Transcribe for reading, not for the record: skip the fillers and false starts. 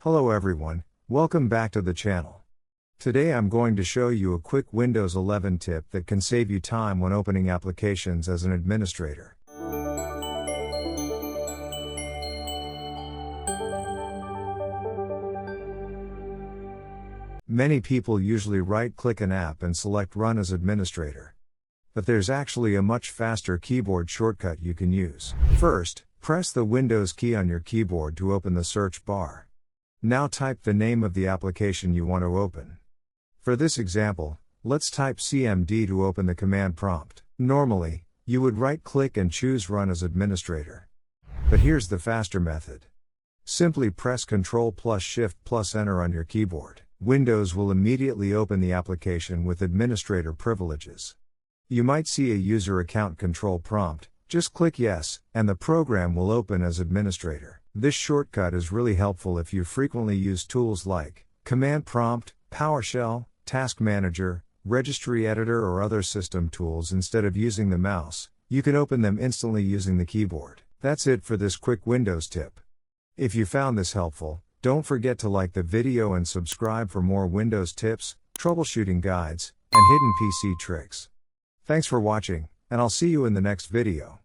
Hello everyone, welcome back to the channel. Today I'm going to show you a quick Windows 11 tip that can save you time when opening applications as an administrator. Many people usually right-click an app and select Run as Administrator. But there's actually a much faster keyboard shortcut you can use. First, press the Windows key on your keyboard to open the search bar. Now type the name of the application you want to open. For this example, let's type CMD to open the command prompt. Normally, you would right-click and choose Run as Administrator. But here's the faster method. Simply press Ctrl plus Shift plus Enter on your keyboard. Windows will immediately open the application with administrator privileges. You might see a user account control prompt. Just click Yes, and the program will open as administrator. This shortcut is really helpful if you frequently use tools like Command Prompt, PowerShell, Task Manager, Registry Editor or other system tools instead of using the mouse. You can open them instantly using the keyboard. That's it for this quick Windows tip. If you found this helpful, don't forget to like the video and subscribe for more Windows tips, troubleshooting guides, and hidden PC tricks. Thanks for watching, and I'll see you in the next video.